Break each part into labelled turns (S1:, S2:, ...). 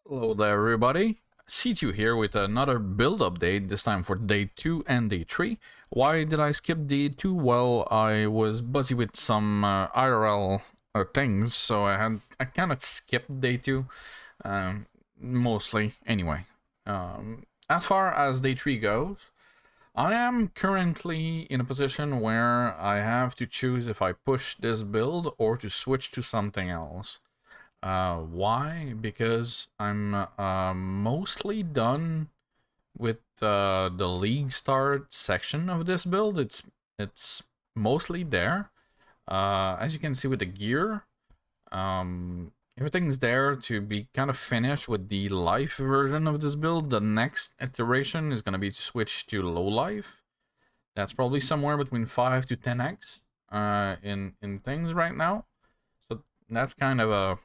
S1: Hello there everybody, C2 here with another build update, this time for day 2 and day 3. Why did I skip day 2? Well, I was busy with some IRL things, so I kind of skipped day 2, mostly. Anyway, as far as day 3 goes, I am currently in a position where I have to choose if I push this build or to switch to something else. Why? Because I'm mostly done with the league start section of this build. It's mostly there. As you can see with the gear, everything's there to be kind of finished with the life version of this build. The next iteration is gonna be to switch to low life. That's probably somewhere between 5 to 10x in things right now. That's kind of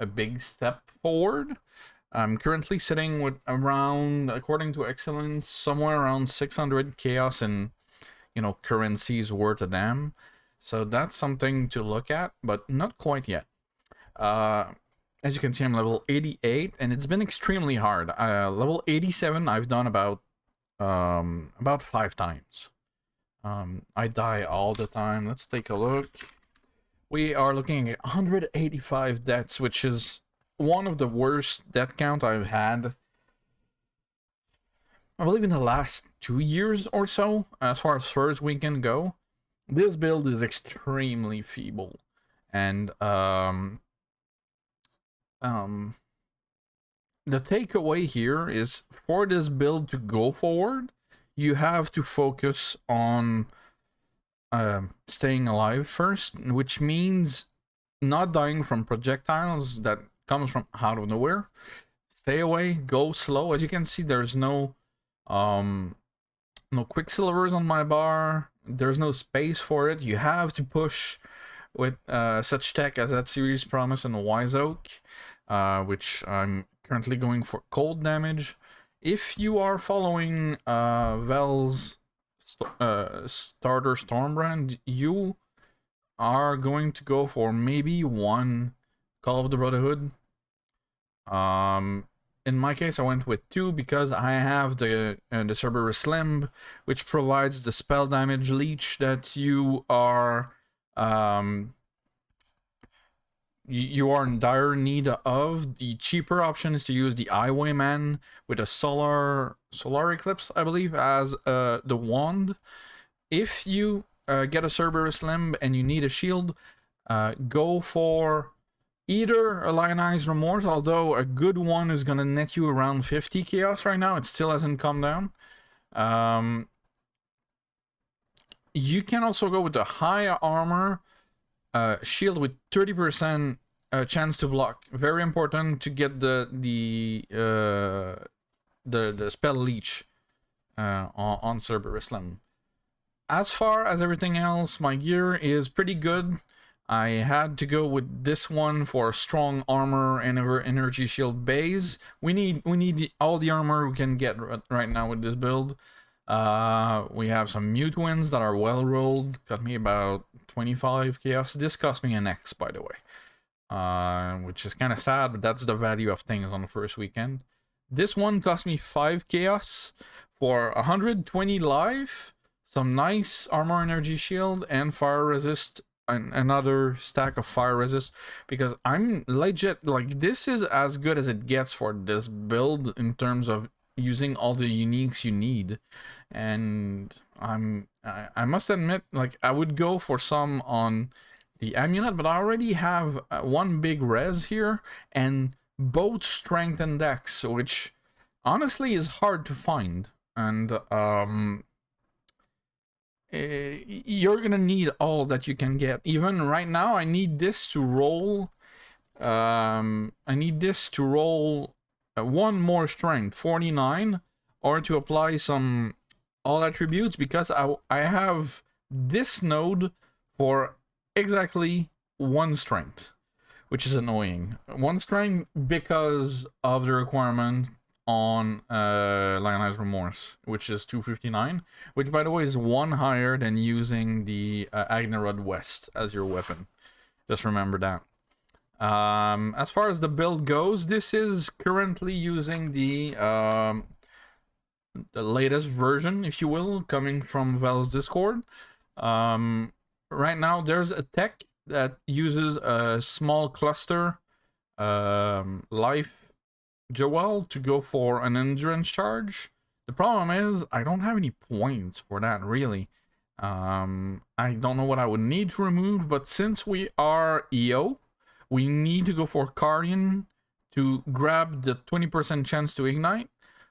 S1: a big step forward. I'm currently sitting with around, according to Excellence, somewhere around 600 chaos and currencies worth of them. So that's something to look at, but not quite yet. As you can see, I'm level 88, and it's been extremely hard. Level 87, I've done about 5 times. I die all the time. Let's take a look. We are looking at 185 deaths, which is one of the worst death count I've had, I believe, in the last 2 years or so, as far as first weekend go. This build is extremely feeble, and the takeaway here is, for this build to go forward, you have to focus on staying alive first, which means not dying from projectiles that comes from out of nowhere. Stay away, go slow. As you can see, there's no quicksilvers on my bar. There's no space for it. You have to push with such tech as that series promise and Wise Oak, which I'm currently going for cold damage. If you are following Vel's starter Stormbrand, you are going to go for maybe one Call of the Brotherhood. In my case, I went with 2 because I have the Cerberus Limb, which provides the spell damage leech that you are in dire need of. The cheaper option is to use the Highwayman with a solar eclipse, I believe, as the wand. If you get a Cerberus Limb and you need a shield, go for either a Lionized Remorse, although a good one is gonna net you around 50 chaos right now. It still hasn't come down. You can also go with the high armor shield with 30% chance to block. Very important to get the spell leech on Cerberus Limb. As far as everything else, my gear is pretty good. I had to go with this one for strong armor and energy shield base. We need all the armor we can get right now with this build. We have some mute winds that are well rolled. Got me about 25 chaos. This cost me an X, by the way, which is kind of sad, but that's the value of things on the first weekend. This one cost me 5 chaos for 120 life, some nice armor energy shield, and fire resist, and another stack of fire resist, because I'm legit, like, this is as good as it gets for this build in terms of using all the uniques you need. And I must admit, like, I would go for some on the amulet, but I already have one big res here and both strength and dex, which honestly is hard to find. And you're gonna need all that you can get. Even right now, I need this to roll. One more strength, 49, or to apply some all attributes, because I have this node for exactly 1 strength, which is annoying. 1 strength because of the requirement on Lionized Remorse, which is 259, which, by the way, is 1 higher than using the Agnerod West as your weapon. Just remember that. As far as the build goes, this is currently using the latest version, if you will, coming from Val's Discord. Right now, there's a tech that uses a small cluster life Joel to go for an endurance charge. The problem is I don't have any points for that, really. I don't know what I would need to remove, but since we are EO, we need to go for Cardian to grab the 20% chance to ignite.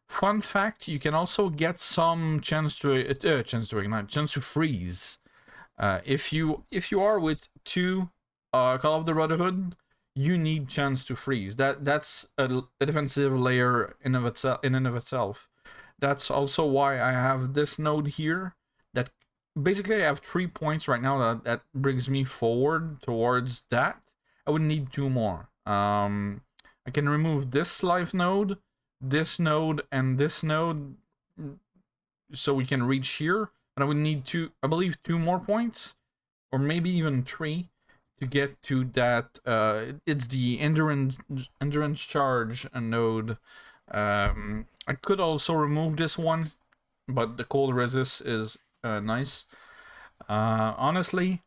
S1: Fun fact, you can also get some chance to ignite, chance to freeze. If you are with 2 Call of the Brotherhood, you need chance to freeze. That's a defensive layer in and of itself. That's also why I have this node here. That basically I have 3 points right now that brings me forward towards that. I would need 2 more. I can remove this life node, and this node, so we can reach here. And I would need I believe 2 more points, or maybe even 3. To get to that, it's the endurance charge node. I could also remove this one, but the cold resist is nice. Honestly,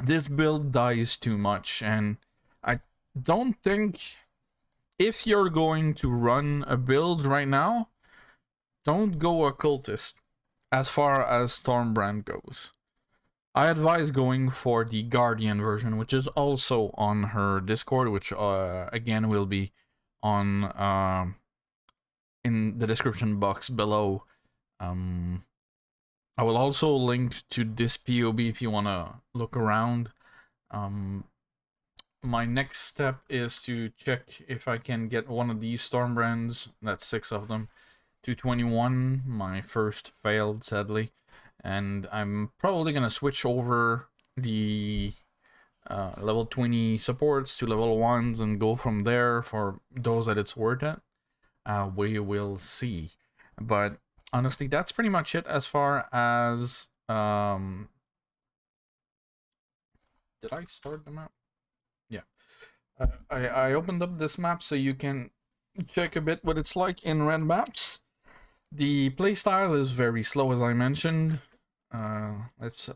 S1: this build dies too much, and I don't think, if you're going to run a build right now, don't go Occultist as far as Stormbrand goes. I advise going for the Guardian version, which is also on her Discord, which again will be on in the description box below. I will also link to this POB if you want to look around. My next step is to check if I can get one of these Stormbrands. That's 6 of them. 221. My first failed, sadly. And I'm probably gonna switch over the level 20 supports to level 1s and go from there for those that it's worth it. We will see. But honestly, that's pretty much it as far as... Did I start the map? Yeah. I opened up this map so you can check a bit what it's like in red maps. The playstyle is very slow, as I mentioned. Let's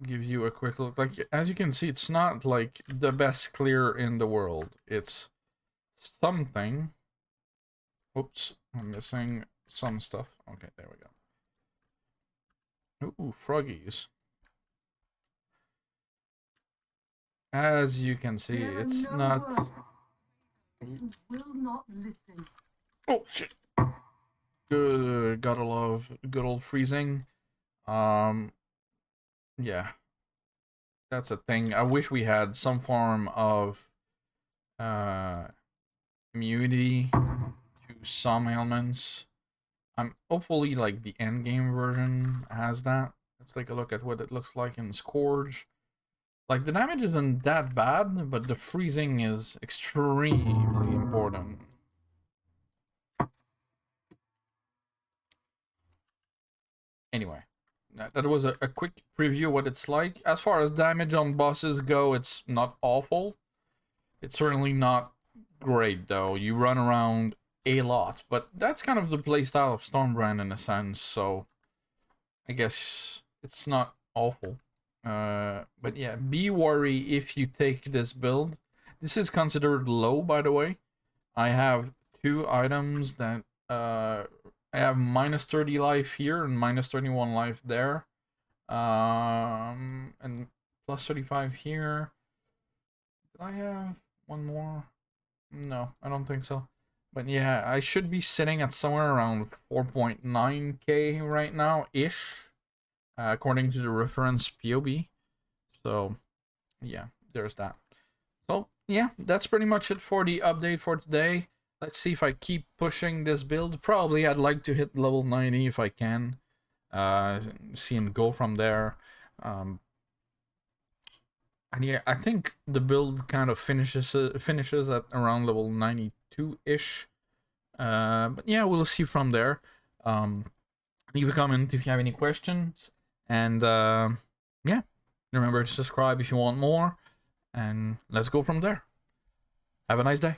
S1: give you a quick look. Like, as you can see, it's not like the best clear in the world. It's something. Oops, I'm missing some stuff. Okay, there we go. Ooh, froggies. As you can see, it's not...
S2: Will not listen.
S1: Oh, shit. Good, gotta love good old freezing. Yeah. That's a thing. I wish we had some form of immunity to some ailments. Hopefully like the end game version has that. Let's take a look at what it looks like in Scourge. Like, the damage isn't that bad, but the freezing is extremely important. Anyway, that was a quick preview of what it's like. As far as damage on bosses go, it's not awful. It's certainly not great, though. You run around a lot, but that's kind of the playstyle of Stormbrand in a sense, so I guess it's not awful. But yeah, be wary if you take this build. This is considered low, by the way. I have 2 items that I have minus 30 life here and minus 31 life there. And plus 35 here. Did I have one more? No, I don't think so. But yeah, I should be sitting at somewhere around 4.9k right now-ish. According to the reference POB. So, yeah, there's that. So, yeah, that's pretty much it for the update for today. Let's see if I keep pushing this build. Probably I'd like to hit level 90 if I can. See and go from there. And yeah, I think the build kind of finishes at around level 92-ish. But yeah, we'll see from there. Leave a comment if you have any questions. And yeah, remember to subscribe if you want more. And let's go from there. Have a nice day.